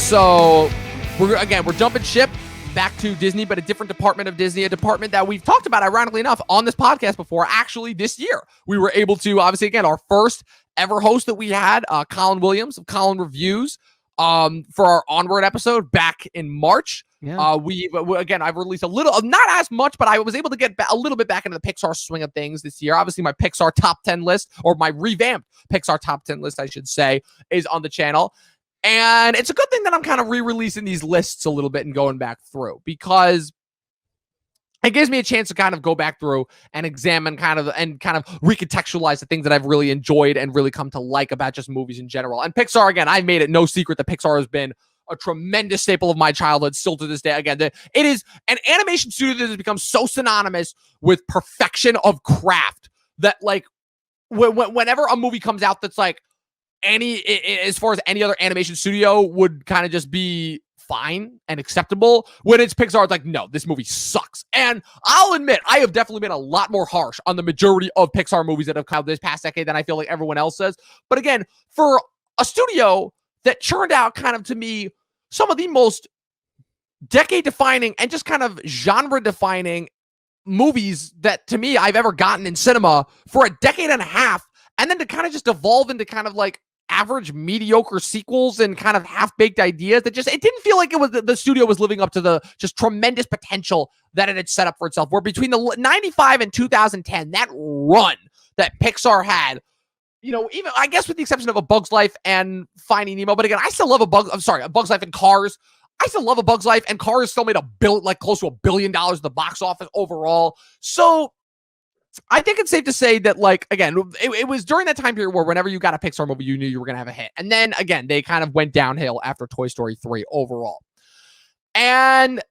So we're jumping ship back to Disney, but a different department of Disney, a department that we've talked about, ironically enough, on this podcast before. Actually, this year, we were able to, obviously, again, our first ever host that we had, Colin Williams of Colin Reviews, for our Onward episode back in March. Yeah. I've released a little, not as much, but I was able to get a little bit back into the Pixar swing of things this year. Obviously, my Pixar top 10 list, or my revamped Pixar top 10 list, I should say, is on the channel. And it's a good thing that I'm kind of re-releasing these lists a little bit and going back through, because it gives me a chance to kind of go back through and examine and recontextualize the things that I've really enjoyed and really come to like about just movies in general. And Pixar, again, I've made it no secret that Pixar has been a tremendous staple of my childhood, still to this day. Again, it is an animation studio that has become so synonymous with perfection of craft that, like, whenever a movie comes out that's like, as far as any other animation studio would kind of just be fine and acceptable, when it's Pixar, it's like, no, this movie sucks. And I'll admit, I have definitely been a lot more harsh on the majority of Pixar movies that have come this past decade than I feel like everyone else says. But again, for a studio that churned out kind of, to me, some of the most decade-defining and just kind of genre-defining movies that, to me, I've ever gotten in cinema for a decade and a half, and then to kind of just evolve into kind of like average, mediocre sequels and kind of half-baked ideas that just, it didn't feel like it was, the studio was living up to the just tremendous potential that it had set up for itself. Where between the 95 and 2010, that run that Pixar had, you know, even, I guess with the exception of A Bug's Life and Finding Nemo, but again, I still love A Bug's Life and Cars. I still love A Bug's Life, and Cars still made close to $1 billion at the box office overall. So I think it's safe to say that, like, again, it was during that time period where whenever you got a Pixar movie, you knew you were going to have a hit. And then, again, they kind of went downhill after Toy Story 3 overall. And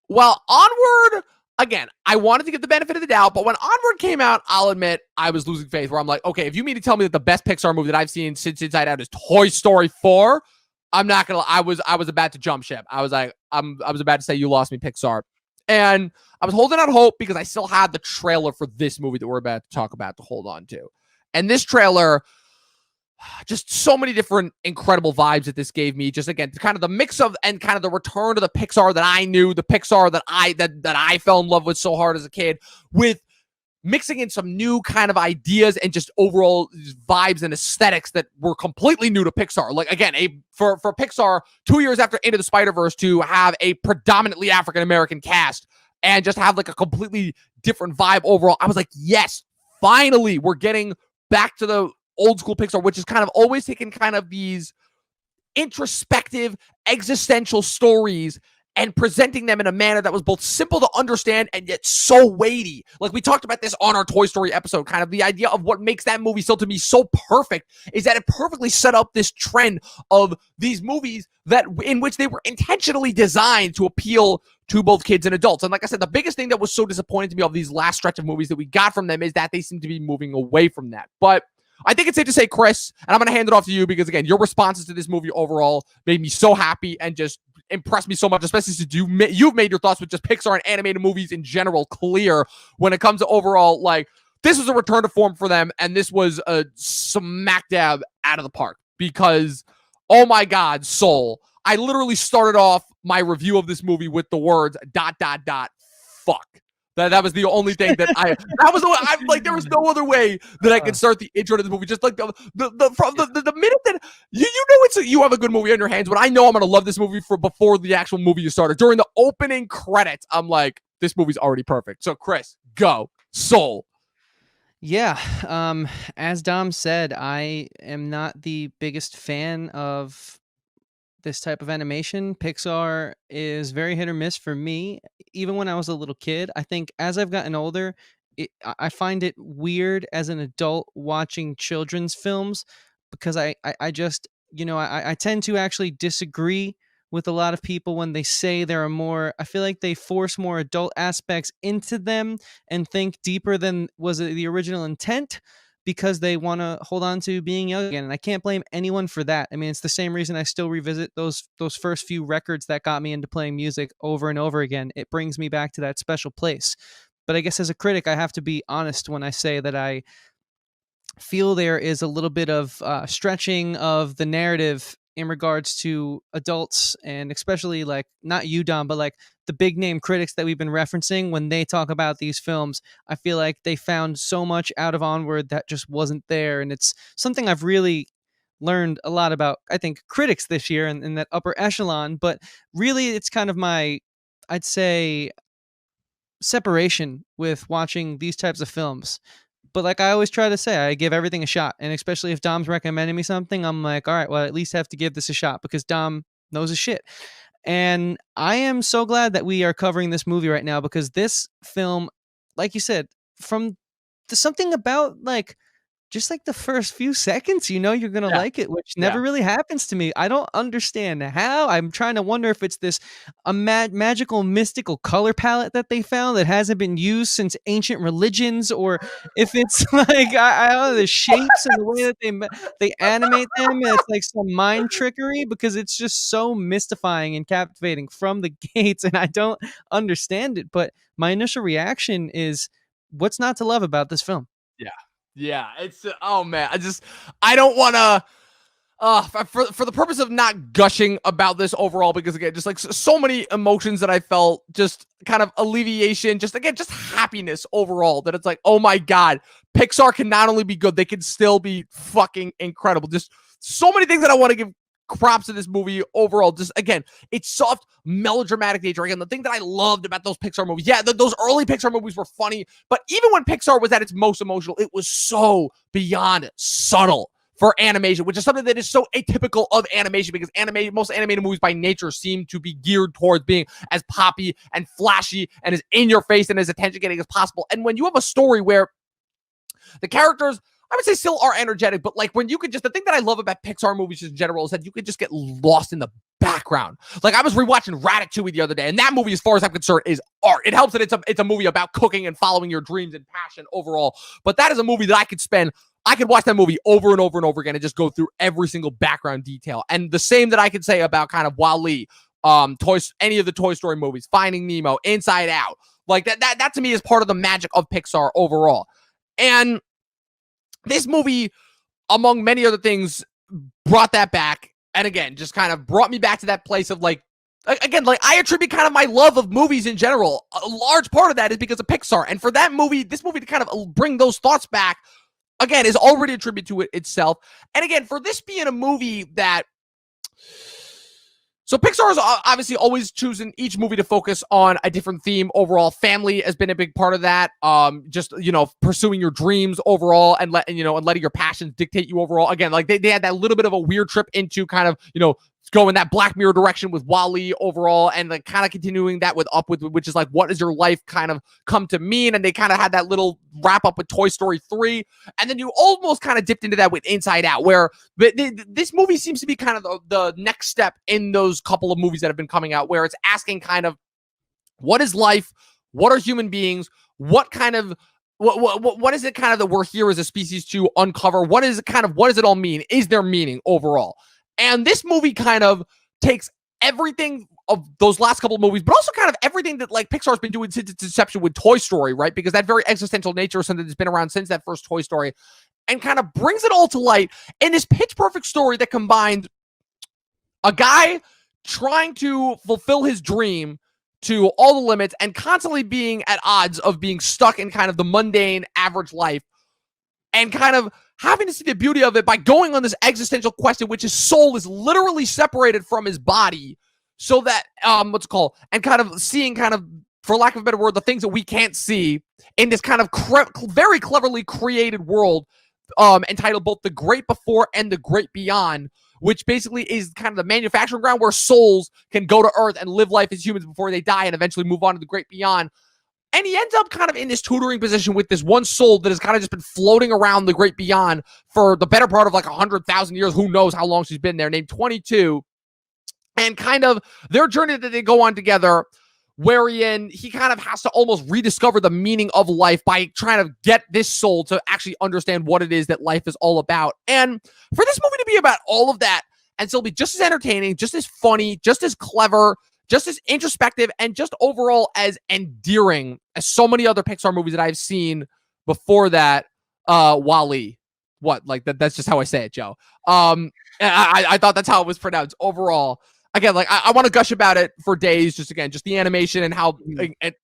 while Onward, again, I wanted to give the benefit of the doubt, but when Onward came out, I'll admit I was losing faith, where I'm like, okay, if you mean to tell me that the best Pixar movie that I've seen since Inside Out is Toy Story 4, I'm not going to, I was about to jump ship. I was like, I was about to say, you lost me, Pixar. And I was holding out hope because I still had the trailer for this movie that we're about to talk about to hold on to. And this trailer, just so many different incredible vibes that this gave me. Just, again, kind of the mix of, and kind of the return to the Pixar that I knew, the Pixar that I fell in love with so hard as a kid, with mixing in some new kind of ideas and just overall vibes and aesthetics that were completely new to Pixar. Like, again, for Pixar, 2 years after Into the Spider-Verse, to have a predominantly African-American cast and just have like a completely different vibe overall, I was like, yes, finally, we're getting back to the old school Pixar, which is kind of always taken kind of these introspective, existential stories and presenting them in a manner that was both simple to understand and yet so weighty. Like, we talked about this on our Toy Story episode, kind of the idea of what makes that movie still, to me, so perfect is that it perfectly set up this trend of these movies that in which they were intentionally designed to appeal to both kids and adults. And like I said, the biggest thing that was so disappointing to me of these last stretch of movies that we got from them is that they seem to be moving away from that. But I think it's safe to say, Chris, and I'm going to hand it off to you because, again, your responses to this movie overall made me so happy and just impressed me so much, especially since you've made your thoughts with just Pixar and animated movies in general clear when it comes to overall, like, this was a return to form for them, and this was a smack dab out of the park because, oh my God, Soul. I literally started off my review of this movie with the words ... fuck. That was the only thing that I'm like, there was no other way that I could start the intro to the movie. Just like the minute that you know you have a good movie on your hands, when I know I'm gonna love this movie before the actual movie is started. During the opening credits, I'm like, this movie's already perfect. So Chris, go. Soul. Yeah, as Dom said, I am not the biggest fan of this type of animation. Pixar is very hit or miss for me. Even when I was a little kid, I think as I've gotten older, I find it weird as an adult watching children's films because I just, I tend to actually disagree with a lot of people when they say there are more, I feel like they force more adult aspects into them and think deeper than was the original intent, because they want to hold on to being young again. And I can't blame anyone for that. I mean, it's the same reason I still revisit those first few records that got me into playing music over and over again. It brings me back to that special place. But I guess as a critic, I have to be honest when I say that I feel there is a little bit of stretching of the narrative in regards to adults, and especially like not you, Dom, but like the big name critics that we've been referencing when they talk about these films. I feel like they found so much out of Onward that just wasn't there. And it's something I've really learned a lot about, I think, critics this year in that upper echelon. But really, it's kind of my, I'd say, separation with watching these types of films. But like I always try to say, I give everything a shot. And especially if Dom's recommending me something, I'm like, all right, well, I at least have to give this a shot because Dom knows his shit. And I am so glad that we are covering this movie right now because this film, like you said, from something about like just like the first few seconds, you know, you're going to Yeah. like it, which Yeah. never really happens to me. I don't understand how. I'm trying to wonder if it's this magical, mystical color palette that they found that hasn't been used since ancient religions, or if it's like, I don't know, the shapes and the way that they animate them. And it's like some mind trickery because it's just so mystifying and captivating from the gates. And I don't understand it. But my initial reaction is, what's not to love about this film? Yeah. Yeah. It's oh man. I don't want to for the purpose of not gushing about this overall, because again, just like so many emotions that I felt, just kind of alleviation, just again, just happiness overall, that it's like, oh my God, Pixar can not only be good, they can still be fucking incredible. Just so many things that I want to give props to this movie overall. Just again, it's soft melodramatic nature. Again, the thing that I loved about those Pixar movies, yeah, those early Pixar movies were funny, but even when Pixar was at its most emotional, it was so beyond subtle for animation, which is something that is so atypical of animation, because most animated movies by nature seem to be geared towards being as poppy and flashy and as in your face and as attention getting as possible. And when you have a story where the characters, I would say, still are energetic, but like when you could just, the thing that I love about Pixar movies in general is that you could just get lost in the background. Like I was rewatching Ratatouille the other day, and that movie, as far as I'm concerned, is art. It helps that it's a movie about cooking and following your dreams and passion overall. But that is a movie that I could watch that movie over and over and over again and just go through every single background detail. And the same that I could say about kind of Wall-E, any of the Toy Story movies, Finding Nemo, Inside Out. Like that to me is part of the magic of Pixar overall. And this movie, among many other things, brought that back. And again, just kind of brought me back to that place of like, again, like I attribute kind of my love of movies in general. A large part of that is because of Pixar. And for this movie to kind of bring those thoughts back, again, is already a tribute to it itself. And again, for this being a movie that, so Pixar is obviously always choosing each movie to focus on a different theme overall. Family has been a big part of that. Just, pursuing your dreams overall and letting your passions dictate you overall. Again, like they had that little bit of a weird trip into kind of, go in that Black Mirror direction with Wall-E overall, and like kind of continuing that with which is like, what does your life kind of come to mean? And they kind of had that little wrap up with Toy Story 3. And then you almost kind of dipped into that with Inside Out, where this movie seems to be kind of the next step in those couple of movies that have been coming out, where it's asking kind of, what is life? What are human beings? What kind of what is it kind of that we're here as a species to uncover? What does it all mean? Is there meaning overall? And this movie kind of takes everything of those last couple of movies, but also kind of everything that like Pixar's been doing since its inception with Toy Story, right? Because that very existential nature is something that's been around since that first Toy Story, and kind of brings it all to light in this pitch perfect story that combined a guy trying to fulfill his dream to all the limits and constantly being at odds of being stuck in kind of the mundane average life, and kind of having to see the beauty of it by going on this existential quest in which his soul is literally separated from his body, so that and kind of seeing kind of, for lack of a better word, the things that we can't see in this kind of very cleverly created world, entitled both The Great Before and The Great Beyond, which basically is kind of the manufacturing ground where souls can go to Earth and live life as humans before they die and eventually move on to the Great Beyond. And he ends up kind of in this tutoring position with this one soul that has kind of just been floating around the Great Beyond for the better part of like 100,000 years. Who knows how long she's been there, named 22. And kind of their journey that they go on together, wherein he kind of has to almost rediscover the meaning of life by trying to get this soul to actually understand what it is that life is all about. And for this movie to be about all of that and still be just as entertaining, just as funny, just as clever, just as introspective, and just overall as endearing as so many other Pixar movies that I've seen before that, Wall-E, What? Like that's just how I say it, Joe. I thought that's how it was pronounced. Overall, again, like I want to gush about it for days. Just the animation and how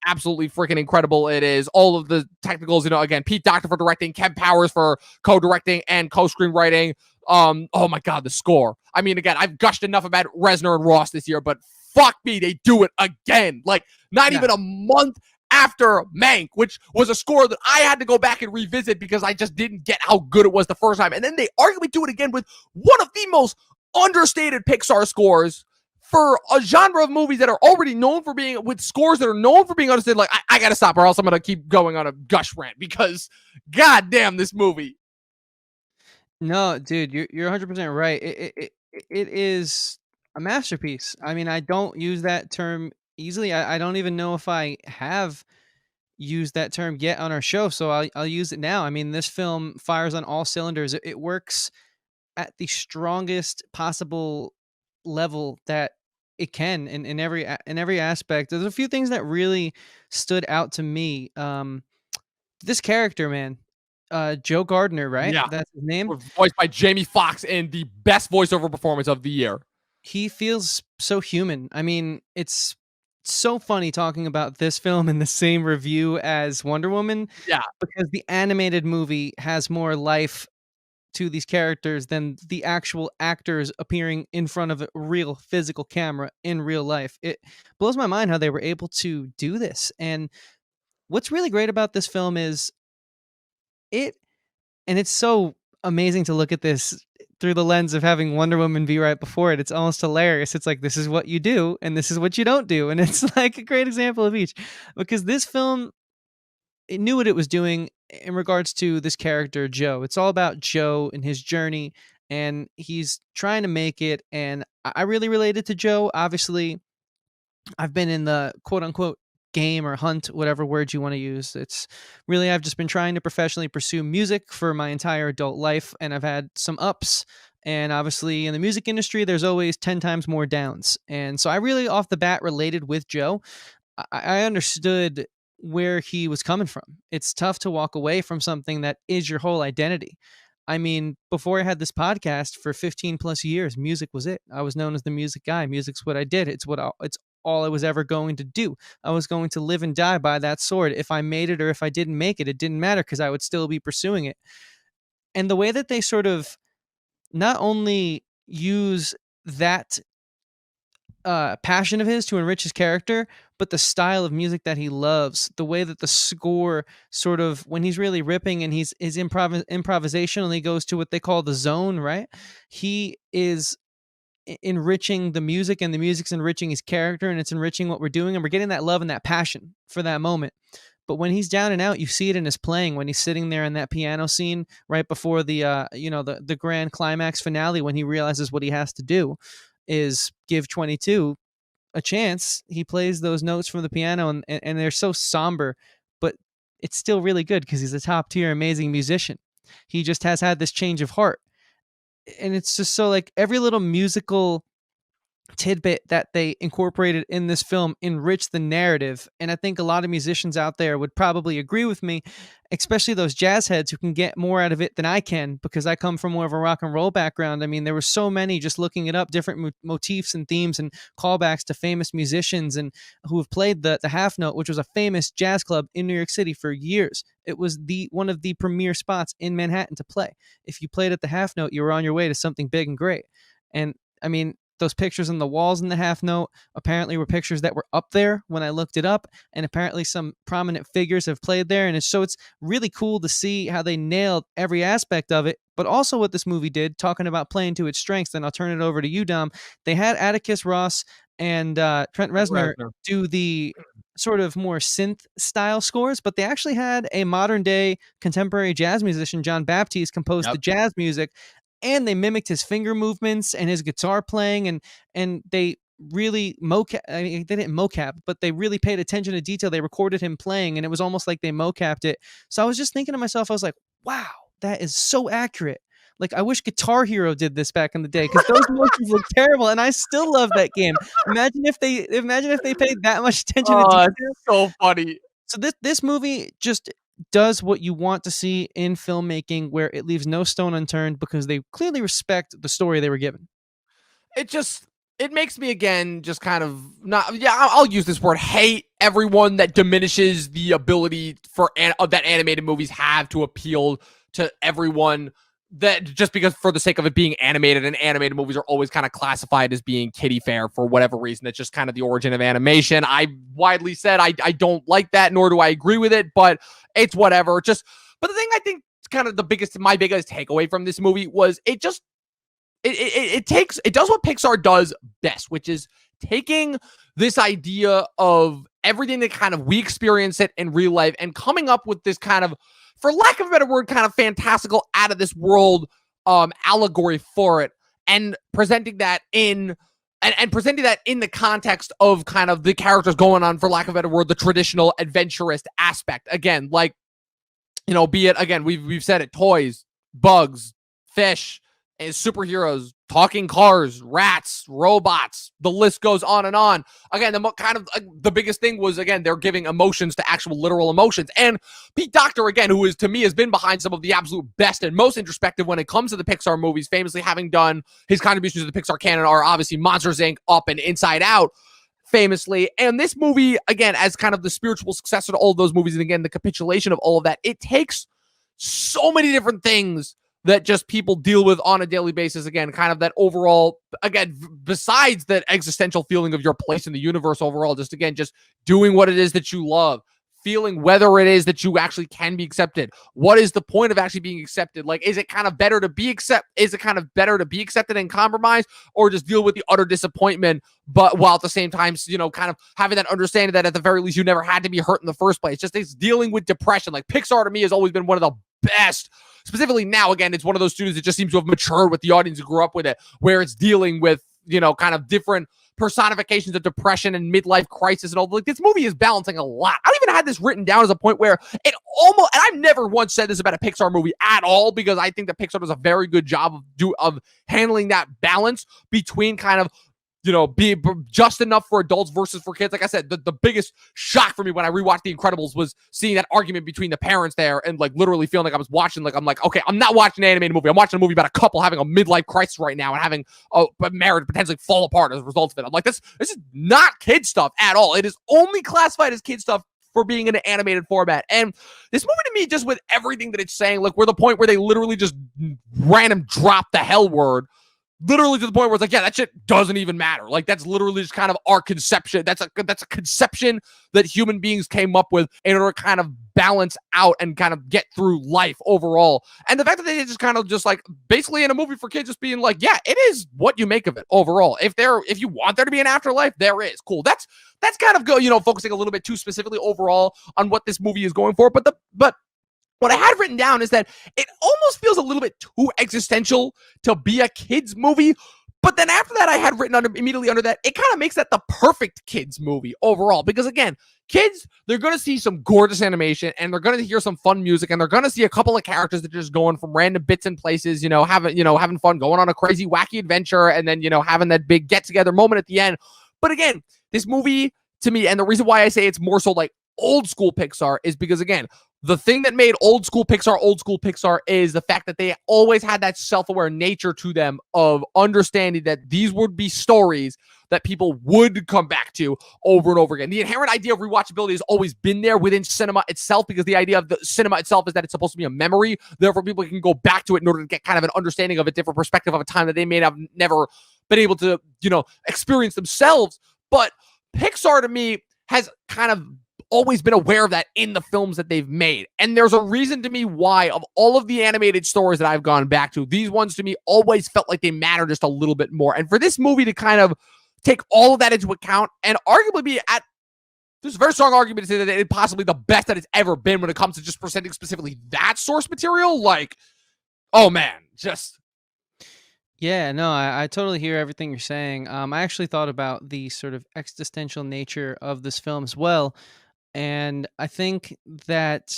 absolutely freaking incredible it is. All of the technicals, again, Pete Docter for directing, Kev Powers for co-directing and co-screenwriting. Oh my God, the score. I mean, again, I've gushed enough about Reznor and Ross this year, but fuck me, they do it again. Like not even a month after Mank, which was a score that I had to go back and revisit because I just didn't get how good it was the first time. And then they arguably do it again with one of the most understated Pixar scores for a genre of movies that are already known for being, with scores that are known for being understated. Like, I gotta stop or else I'm gonna keep going on a gush rant because goddamn this movie. No, dude, you're 100% right. It is a masterpiece. I mean, I don't use that term easily. I don't even know if I have used that term yet on our show, so I'll use it now. I mean, this film fires on all cylinders. It works at the strongest possible level that it can in every aspect. There's a few things that really stood out to me. This character, man, Joe Gardner, right? Yeah. That's his name. Voiced by Jamie Foxx in the best voiceover performance of the year. He feels so human. I mean, it's so funny talking about this film in the same review as Wonder Woman. Yeah. Because the animated movie has more life to these characters than the actual actors appearing in front of a real physical camera in real life. It blows my mind how they were able to do this. And what's really great about this film is it, and it's so amazing to look at this through the lens of having Wonder Woman be right before it. It's almost hilarious. It's like, this is what you do and this is what you don't do. And it's like a great example of each, because this film, it knew what it was doing in regards to this character, Joe. It's all about Joe and his journey, and he's trying to make it. And I really related to Joe. Obviously, I've been in the quote unquote game or hunt, whatever word you want to use. It's really, I've just been trying to professionally pursue music for my entire adult life, and I've had some ups. And obviously, in the music industry, there's always 10 times more downs. And so I really, off the bat, related with Joe. I understood where he was coming from. It's tough to walk away from something that is your whole identity. I mean, before I had this podcast for 15 plus years, music was it. I was known as the music guy. Music's what I did. It's all I was ever going to do. I was going to live and die by that sword. If I made it or if I didn't make it, it didn't matter because I would still be pursuing it. And the way that they sort of not only use that passion of his to enrich his character, but the style of music that he loves, the way that the score sort of, when he's really ripping and his improvisational, he goes to what they call the zone, right? He is enriching the music, and the music's enriching his character, and it's enriching what we're doing, and we're getting that love and that passion for that moment. But when he's down and out, you see it in his playing. When he's sitting there in that piano scene right before the the grand climax finale, when he realizes what he has to do is give 22 a chance. He plays those notes from the piano, and they're so somber, but it's still really good because he's a top tier, amazing musician. He just has had this change of heart. And it's just so, like, every little musical tidbit that they incorporated in this film enriched the narrative. And I think a lot of musicians out there would probably agree with me, especially those jazz heads who can get more out of it than I can, because I come from more of a rock and roll background. I mean, there were so many, just looking it up, different motifs and themes and callbacks to famous musicians and who have played the half note, which was a famous jazz club in New York City for years. It was one of the premier spots in Manhattan to play. If you played at the half note, you were on your way to something big and great. And I mean, those pictures on the walls in the half note apparently were pictures that were up there when I looked it up, and apparently some prominent figures have played there. And it's really cool to see how they nailed every aspect of it, but also what this movie did, talking about playing to its strengths. And I'll turn it over to you, Dom. They had Atticus Ross and Trent Reznor do the sort of more synth style scores, but they actually had a modern day contemporary jazz musician, John Baptiste, compose the jazz music. And they mimicked his finger movements and his guitar playing, and they really they didn't mocap, but they really paid attention to detail. They recorded him playing, and it was almost like they mocapped it. So I was just thinking to myself, I was like, wow, that is so accurate. Like, I wish Guitar Hero did this back in the day, because those motions look terrible, and I still love that game. Imagine if they paid that much attention to detail. It's so funny. So this movie just does what you want to see in filmmaking, where it leaves no stone unturned because they clearly respect the story they were given. It just it makes me again just kind of not I'll use this word, hate everyone that diminishes the ability for that animated movies have to appeal to everyone, that just because for the sake of it being animated, and animated movies are always kind of classified as being kiddie fare for whatever reason. That's just kind of the origin of animation. I widely said I don't like that, nor do I agree with it, but it's whatever. Just but the thing I think kind of my biggest takeaway from this movie was it just it does what Pixar does best, which is taking this idea of everything that kind of we experience it in real life and coming up with this kind of, for lack of a better word, kind of fantastical out of this world allegory for it, and presenting that in and presenting that in the context of kind of the characters going on, for lack of a better word, the traditional adventurist aspect. Again, like, be it, again, we've said it, toys, bugs, fish, and superheroes, talking cars, rats, robots, the list goes on and on. Again, the biggest thing was, again, they're giving emotions to actual literal emotions. And Pete Docter, again, who is, to me, has been behind some of the absolute best and most introspective when it comes to the Pixar movies, famously having done his contributions to the Pixar canon are obviously Monsters, Inc., Up, and Inside Out, famously. And this movie, again, as kind of the spiritual successor to all of those movies, and again, the capitulation of all of that, it takes so many different things that just people deal with on a daily basis. Again, kind of that overall, again, besides that existential feeling of your place in the universe overall, just again, just doing what it is that you love, feeling whether it is that you actually can be accepted. What is the point of actually being accepted? Like, is it kind of better to be accepted and compromise, or just deal with the utter disappointment, but while at the same time, kind of having that understanding that at the very least you never had to be hurt in the first place. Just it's dealing with depression. Like, Pixar to me has always been one of the best. Specifically now, again, it's one of those studios that just seems to have matured with the audience who grew up with it, where it's dealing with, kind of different personifications of depression and midlife crisis and all. Like, this movie is balancing a lot. I even had this written down as a point where it almost, and I've never once said this about a Pixar movie at all, because I think that Pixar does a very good job of handling that balance between kind of, be just enough for adults versus for kids. Like I said, the biggest shock for me when I rewatched The Incredibles was seeing that argument between the parents there, and like literally feeling like I was watching, like, I'm like, okay, I'm not watching an animated movie. I'm watching a movie about a couple having a midlife crisis right now and having a marriage potentially fall apart as a result of it. I'm like, this is not kid stuff at all. It is only classified as kid stuff for being in an animated format. And this movie to me, just with everything that it's saying, like, we're the point where they literally just random drop the hell word, literally to the point where it's like, yeah, that shit doesn't even matter. Like, that's literally just kind of our conception. That's a conception that human beings came up with in order to kind of balance out and kind of get through life overall. And the fact that they just kind of just like basically in a movie for kids just being like, yeah, it is what you make of it overall. If you want there to be an afterlife, there is. Cool. That's kind of go, focusing a little bit too specifically overall on what this movie is going for. But what I had written down is that it almost feels a little bit too existential to be a kids movie. But then after that, I had written immediately under that, it kind of makes that the perfect kids movie overall. Because again, kids, they're going to see some gorgeous animation, and they're going to hear some fun music, and they're going to see a couple of characters that are just going from random bits and places, having fun, going on a crazy, wacky adventure, and then, having that big get together moment at the end. But again, this movie to me, and the reason why I say it's more so like old school Pixar, is because, again, the thing that made old school Pixar is the fact that they always had that self-aware nature to them of understanding that these would be stories that people would come back to over and over again. The inherent idea of rewatchability has always been there within cinema itself, because the idea of the cinema itself is that it's supposed to be a memory. Therefore, people can go back to it in order to get kind of an understanding of a different perspective of a time that they may have never been able to, experience themselves. But Pixar, to me, has kind of always been aware of that in the films that they've made. And there's a reason to me why, of all of the animated stories that I've gone back to, these ones to me always felt like they matter just a little bit more. And for this movie to kind of take all of that into account and arguably be at, there's a very strong argument to say that it's possibly the best that it's ever been when it comes to just presenting specifically that source material. Like, oh man, just... Yeah, no, I totally hear everything you're saying. I actually thought about the sort of existential nature of this film as well. And I think that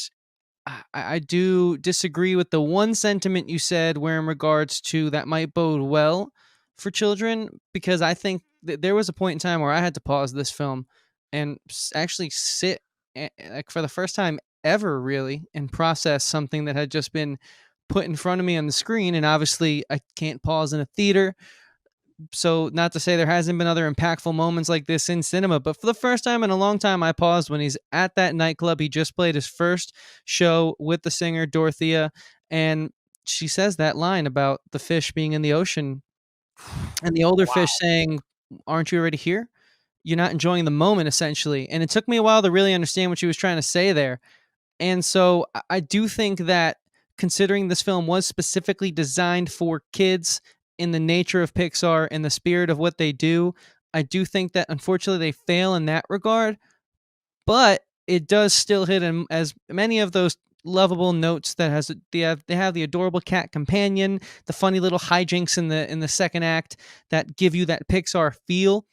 I do disagree with the one sentiment you said, where in regards to that might bode well for children, because I think that there was a point in time where I had to pause this film and actually sit, like, for the first time ever really and process something that had just been put in front of me on the screen. And obviously, I can't pause in a theater. So, not to say there hasn't been other impactful moments like this in cinema, but for the first time in a long time, I paused when he's at that nightclub. He just played his first show with the singer Dorothea, and she says that line about the fish being in the ocean and the older fish Wow. saying, "Aren't you already here? You're not enjoying the moment," essentially. And it took me a while to really understand what she was trying to say there. And so I do think that considering this film was specifically designed for kids in the nature of Pixar and the spirit of what they do, I do think that unfortunately they fail in that regard, but it does still hit in as many of those lovable notes that has they have the adorable cat companion, the funny little hijinks in the second act that give you that Pixar feel,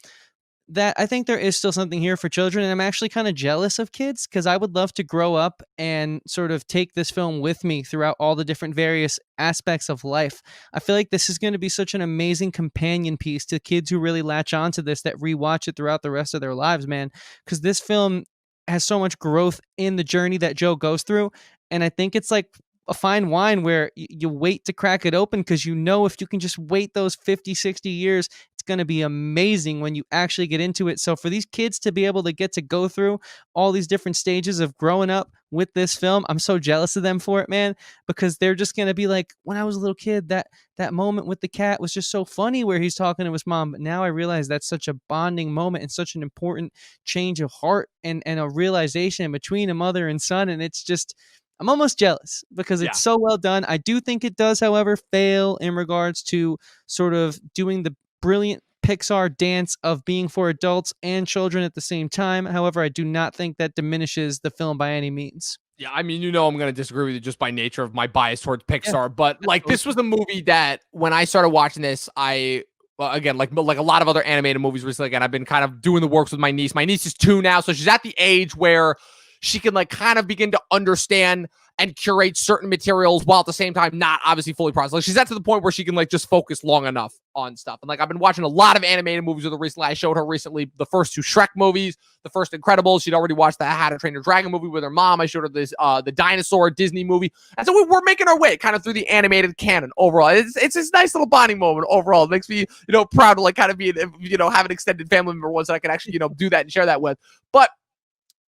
that I think there is still something here for children. And I'm actually kind of jealous of kids because I would love to grow up and sort of take this film with me throughout all the different various aspects of life. I feel like this is going to be such an amazing companion piece to kids who really latch onto this, that rewatch it throughout the rest of their lives, man. Because this film has so much growth in the journey that Joe goes through. And I think it's like a fine wine where you wait to crack it open because you know if you can just wait those 50, 60 years, it's going to be amazing when you actually get into it. So for these kids to be able to get to go through all these different stages of growing up with this film, I'm so jealous of them for it, man, because they're just going to be like, when I was a little kid, that moment with the cat was just so funny where he's talking to his mom. But now I realize that's such a bonding moment and such an important change of heart and a realization between a mother and son. And it's just, I'm almost jealous because Yeah. it's so well done. I do think it does, however, fail in regards to sort of doing the brilliant Pixar dance of being for adults and children at the same time. However, I do not think that diminishes the film by any means. Yeah, I mean, I'm going to disagree with you just by nature of my bias towards Yeah, Pixar, but like absolutely. this was the movie that when I started watching this, well, again, like a lot of other animated movies recently, again, I've been kind of doing the works with my niece. My niece is 2 now, so she's at the age where she can like kind of begin to understand and curate certain materials while at the same time not obviously fully processed. Like she's at to the point where she can like just focus long enough on stuff. And like I've been watching a lot of animated movies with her recently. I showed her recently the first 2 Shrek movies, the first Incredibles. She'd already watched the How to Train Your Dragon movie with her mom. I showed her this the dinosaur Disney movie. And so we're making our way kind of through the animated canon overall. It's this nice little bonding moment overall. It makes me, proud to like kind of be, have an extended family member once that I can actually, do that and share that with. But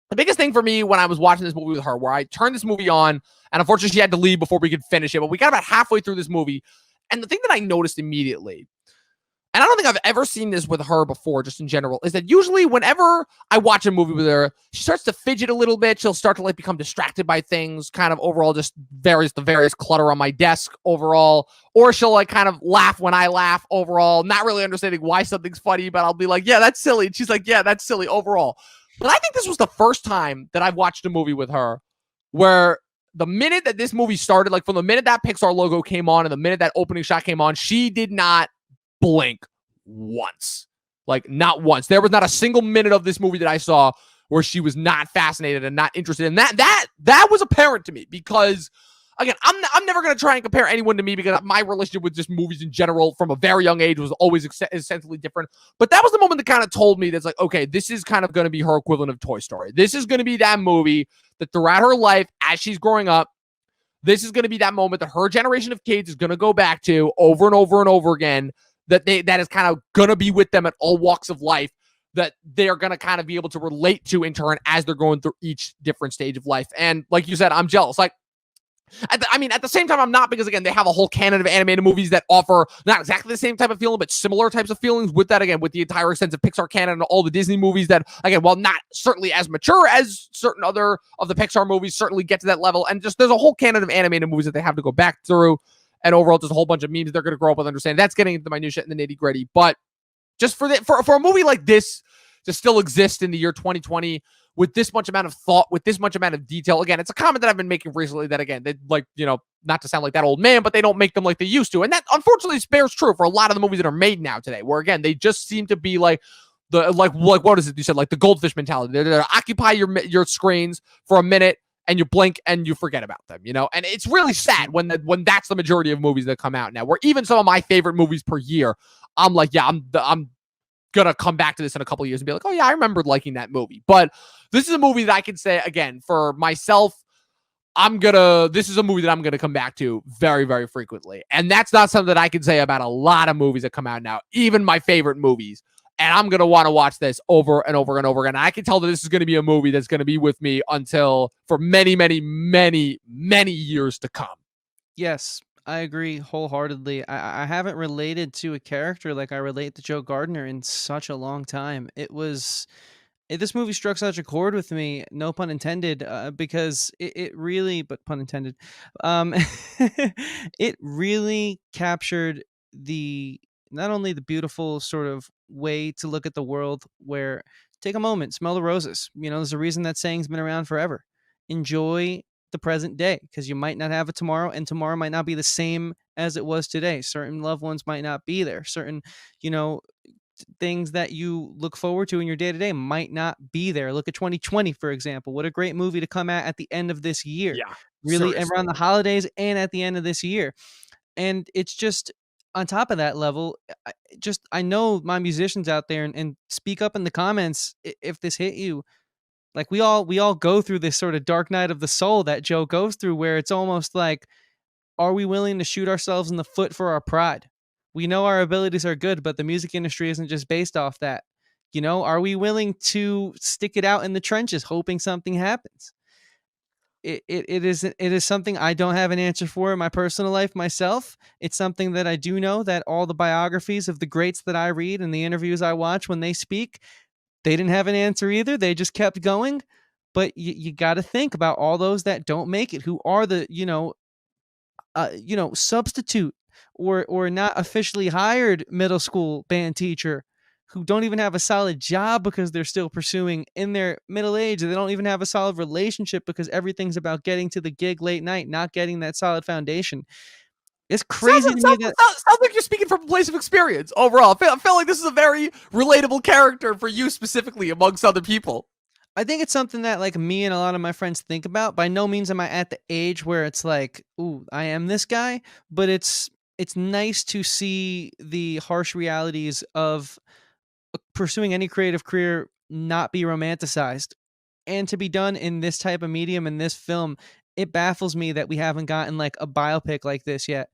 the biggest thing for me when I was watching this movie with her, where I turned this movie on, and unfortunately she had to leave before we could finish it, but we got about halfway through this movie, and the thing that I noticed immediately, and I don't think I've ever seen this with her before, just in general, is that usually whenever I watch a movie with her, she starts to fidget a little bit. She'll start to like become distracted by things, kind of overall just the various clutter on my desk overall, or she'll like kind of laugh when I laugh overall, not really understanding why something's funny, but I'll be like, yeah, that's silly. And she's like, yeah, that's silly overall. But I think this was the first time that I've watched a movie with her where the minute that this movie started, like from the minute that Pixar logo came on and the minute that opening shot came on, she did not blink once. Like not once. There was not a single minute of this movie that I saw where she was not fascinated and not interested. And that was apparent to me because again, I'm never going to try and compare anyone to me because my relationship with just movies in general from a very young age was always essentially different. But that was the moment that kind of told me that's like, okay, this is kind of going to be her equivalent of Toy Story. This is going to be that movie that throughout her life, as she's growing up, this is going to be that moment that her generation of kids is going to go back to over and over and over again, that is kind of going to be with them at all walks of life, that they're going to kind of be able to relate to in turn as they're going through each different stage of life. And like you said, I'm jealous. Like, at the same time, I'm not, because again, they have a whole canon of animated movies that offer not exactly the same type of feeling, but similar types of feelings with that, again, with the entire extensive Pixar canon and all the Disney movies that, again, while not certainly as mature as certain other of the Pixar movies, certainly get to that level. And just there's a whole canon of animated movies that they have to go back through. And overall, there's a whole bunch of memes they're going to grow up with understanding. That's getting into the minutia and the nitty gritty. But just for a movie like this to still exist in the year 2020 with this much amount of thought, with this much amount of detail. Again, it's a comment that I've been making recently that, again, they like, not to sound like that old man, but they don't make them like they used to. And that unfortunately bears true for a lot of the movies that are made now today, where again, they just seem to be like like what is it you said, like the goldfish mentality. They're occupy your screens for a minute and you blink and you forget about them, And it's really sad when that's the majority of movies that come out now, where even some of my favorite movies per year, I'm like, yeah, I'm gonna come back to this in a couple of years and be like, oh yeah, I remember liking that movie. But this is a movie that I can say, again, for myself, this is a movie that I'm gonna come back to very, very frequently. And that's not something that I can say about a lot of movies that come out now, even my favorite movies. And I'm gonna want to watch this over and over and over again. I can tell that this is gonna be a movie that's gonna be with me for many, many, many, many years to come. Yes, I agree wholeheartedly. I haven't related to a character like I relate to Joe Gardner in such a long time. This movie struck such a chord with me, no pun intended, because it really, but pun intended, um, it really captured the not only the beautiful sort of way to look at the world where take a moment, smell the roses. There's a reason that saying's been around forever. Enjoy the present day because you might not have it tomorrow, and tomorrow might not be the same as it was today. Certain loved ones might not be there. Certain, you know, things that you look forward to in your day to day might not be there. Look at 2020, for example. What a great movie to come at the end of this year. Yeah, Really, seriously. around the holidays and at the end of this year. And it's just on top of that level, I know my musicians out there and speak up in the comments if this hit you. Like we all go through this sort of dark night of the soul that Joe goes through where it's almost like, are we willing to shoot ourselves in the foot for our pride? We know our abilities are good, but the music industry isn't just based off that. Are we willing to stick it out in the trenches hoping something happens? It is something I don't have an answer for in my personal life myself. It's something that I do know that all the biographies of the greats that I read and the interviews I watch when they speak, they didn't have an answer either. They just kept going. But you got to think about all those that don't make it, who are the substitute or not officially hired middle school band teacher who don't even have a solid job because they're still pursuing in their middle age. They don't even have a solid relationship because everything's about getting to the gig late night, not getting that solid foundation. It's crazy to me that Sounds like you're speaking from a place of experience overall. I feel like this is a very relatable character for you specifically amongst other people. I think it's something that like me and a lot of my friends think about. By no means am I at the age where it's like, ooh, I am this guy, but it's nice to see the harsh realities of pursuing any creative career not be romanticized and to be done in this type of medium in this film. It baffles me that we haven't gotten like a biopic like this yet.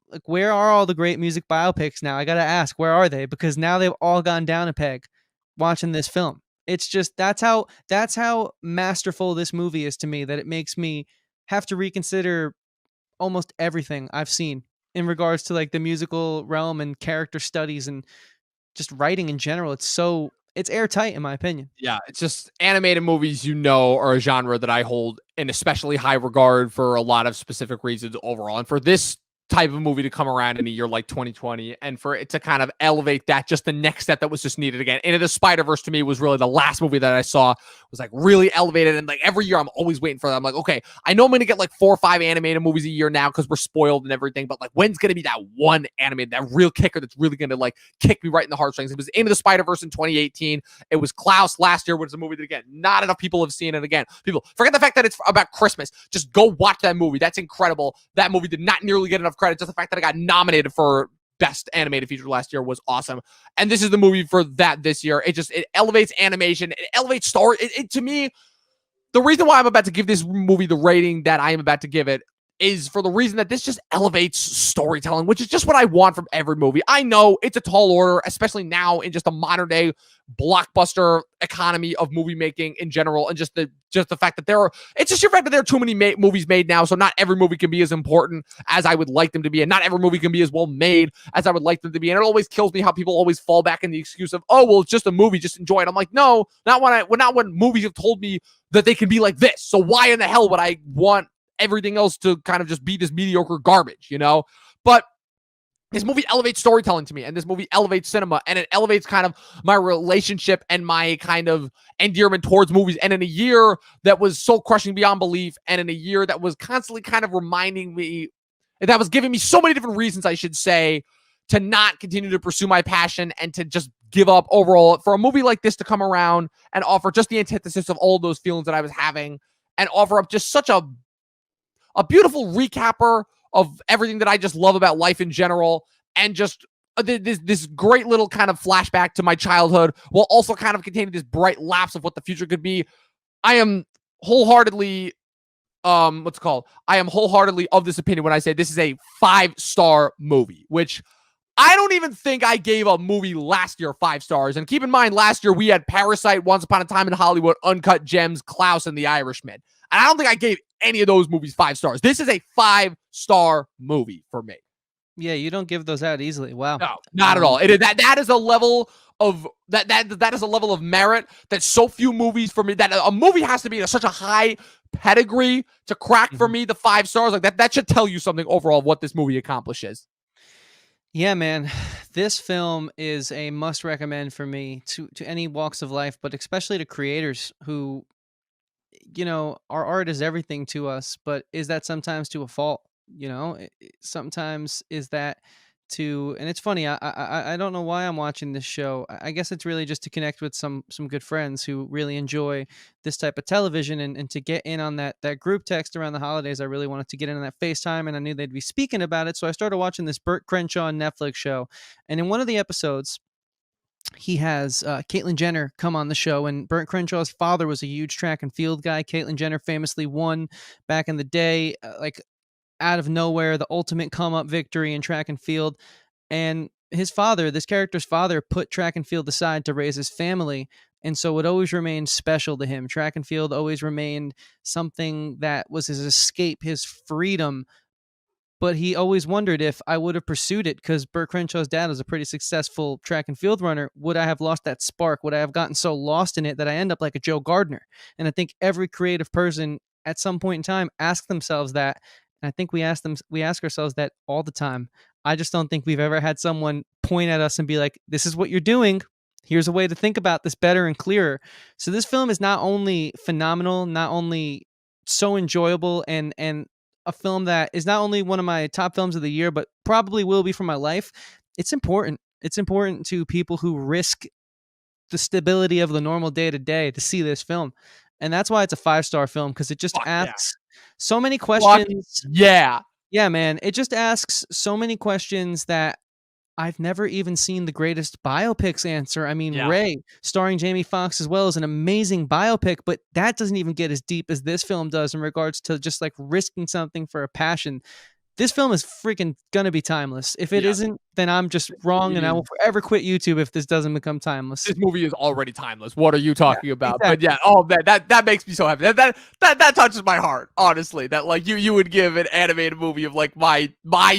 Like, where are all the great music biopics now? I gotta ask, where are they? Because now they've all gone down a peg watching this film. It's just that's how masterful this movie is to me that it makes me have to reconsider almost everything I've seen in regards to like the musical realm and character studies and just writing in general. It's airtight in my opinion. Yeah, it's just animated movies, are a genre that I hold in especially high regard for a lot of specific reasons overall. And for this type of movie to come around in a year like 2020 and for it to kind of elevate that just the next step that was just needed again. Into the Spider-Verse to me was really the last movie that I saw was like really elevated. And like every year I'm always waiting for that. I'm like, okay, I know I'm going to get like 4 or 5 animated movies a year now because we're spoiled and everything. But like, when's going to be that one animated, that real kicker that's really going to like kick me right in the heartstrings? It was Into the Spider-Verse in 2018. It was Klaus last year, which is a movie that again, not enough people have seen it again. People forget the fact that it's about Christmas. Just go watch that movie. That's incredible. That movie did not nearly get enough credit. Just the fact that I got nominated for best animated feature last year was awesome. And this is the movie for that this year. It elevates animation. It elevates story. To me, the reason why I'm about to give this movie the rating that I am about to give it is for the reason that this just elevates storytelling, which is just what I want from every movie. I know it's a tall order, especially now in just a modern day blockbuster economy of movie making in general, and just the fact that it's just your fact that there are too many movies made now, so not every movie can be as important as I would like them to be, and not every movie can be as well made as I would like them to be. And it always kills me how people always fall back in the excuse of, oh, well, it's just a movie, just enjoy it. I'm like, no, not when movies have told me that they can be like this. So why in the hell would I want everything else to kind of just be this mediocre garbage, But this movie elevates storytelling to me, and this movie elevates cinema, and it elevates kind of my relationship and my kind of endearment towards movies. And in a year that was so crushing beyond belief, and in a year that was constantly kind of reminding me, that was giving me so many different reasons, I should say, to not continue to pursue my passion and to just give up overall, for a movie like this to come around and offer just the antithesis of all those feelings that I was having and offer up just such a beautiful recapper of everything that I just love about life in general, and just this great little kind of flashback to my childhood while also kind of containing this bright lapse of what the future could be. I am wholeheartedly what's it called? I am wholeheartedly of this opinion when I say this is a 5-star movie, which I don't even think I gave a movie last year 5 stars. And keep in mind, last year we had Parasite, Once Upon a Time in Hollywood, Uncut Gems, Klaus, and The Irishman. And I don't think I gave any of those movies 5 stars. This is a 5-star movie for me. Yeah, you don't give those out easily. Wow. No, not at all. That is a level of that is a level of merit that so few movies for me, that a movie has to be at such a high pedigree to crack for me the 5 stars. Like that should tell you something overall of what this movie accomplishes. Yeah, man, this film is a must recommend for me to any walks of life, but especially to creators who, our art is everything to us, but is that sometimes to a fault? Sometimes is that and it's funny. I don't know why I'm watching this show. I guess it's really just to connect with some good friends who really enjoy this type of television, and to get in on that group text around the holidays. I really wanted to get in on that FaceTime, and I knew they'd be speaking about it. So I started watching this Burt Crenshaw Netflix show. And in one of the episodes, he has Caitlyn Jenner come on the show, and Burt Crenshaw's father was a huge track and field guy. Caitlyn Jenner famously won back in the day, out of nowhere, the ultimate come-up victory in track and field. And his father, this character's father, put track and field aside to raise his family. And so it always remained special to him. Track and field always remained something that was his escape, his freedom. But he always wondered if I would have pursued it, because Burt Crenshaw's dad was a pretty successful track and field runner. Would I have lost that spark? Would I have gotten so lost in it that I end up like a Joe Gardner? And I think every creative person at some point in time ask themselves that. And I think we ask ourselves that all the time. I just don't think we've ever had someone point at us and be like, this is what you're doing. Here's a way to think about this better and clearer. So this film is not only phenomenal, not only so enjoyable, and a film that is not only one of my top films of the year, but probably will be for my life. It's important. It's important to people who risk the stability of the normal day-to-day to see this film. And that's why it's a 5-star film, because it just asks so many questions. Yeah, man. It just asks so many questions that I've never even seen the greatest biopics answer. I mean, Ray, starring Jamie Foxx as well, is an amazing biopic, but that doesn't even get as deep as this film does in regards to just like risking something for a passion. This film is freaking gonna be timeless. If it isn't, then I'm just wrong, and I will forever quit YouTube if this doesn't become timeless. This movie is already timeless. What are you talking about? Exactly. But that makes me so happy. That touches my heart, honestly. That like you would give an animated movie of like my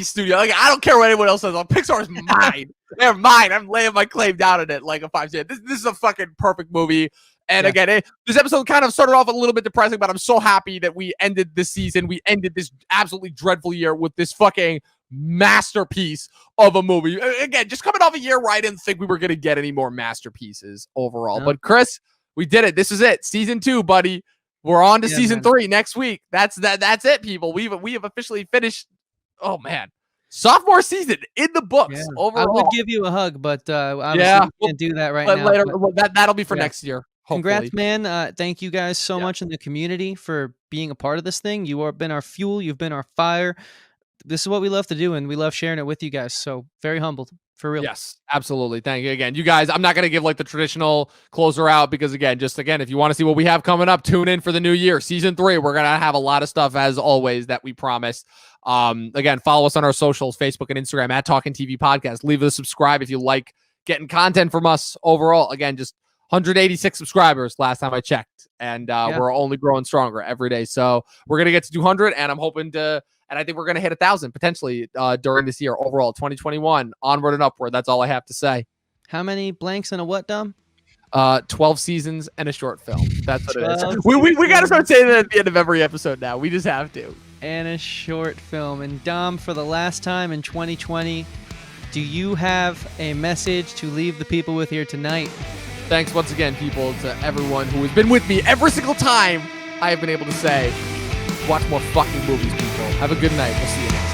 studio. Like I don't care what anyone else says. Pixar is mine. They're mine. I'm laying my claim down on it like a 5 star. This is a fucking perfect movie. And again, this episode kind of started off a little bit depressing, but I'm so happy that we ended this season. We ended this absolutely dreadful year with this fucking masterpiece of a movie. Again, just coming off a year where I didn't think we were going to get any more masterpieces overall. No. But Chris, we did it. This is it. Season 2, buddy. We're on to season 3 next week. That's it, people. We have officially finished. Oh man. Sophomore season in the books overall. I would give you a hug, but obviously we can't do that right now. Later, that'll be for next year. Hopefully. Congrats, man. Thank you guys so much in the community for being a part of this thing. You have been our fuel. You've been our fire. This is what we love to do, and we love sharing it with you guys. So very humbled, for real. Yes, absolutely. Thank you again. You guys, I'm not going to give like the traditional closer out because again, if you want to see what we have coming up, tune in for the new year. Season 3, we're going to have a lot of stuff as always that we promised. Again, follow us on our socials, Facebook and Instagram at Talkin TV Podcast. Leave a subscribe if you like getting content from us overall. Again, just 186 subscribers last time I checked, and we're only growing stronger every day. So we're going to get to 200, and I'm hoping to, and I think we're going to hit 1,000 potentially during this year overall, 2021, onward and upward. That's all I have to say. How many blanks in a what, Dom? 12 seasons and a short film. That's what it is. We got to start saying that at the end of every episode now. We just have to. And a short film. And Dom, for the last time in 2020, do you have a message to leave the people with here tonight? Thanks once again, people, to everyone who has been with me every single time I have been able to say, watch more fucking movies, people. Have a good night. We'll see you next time.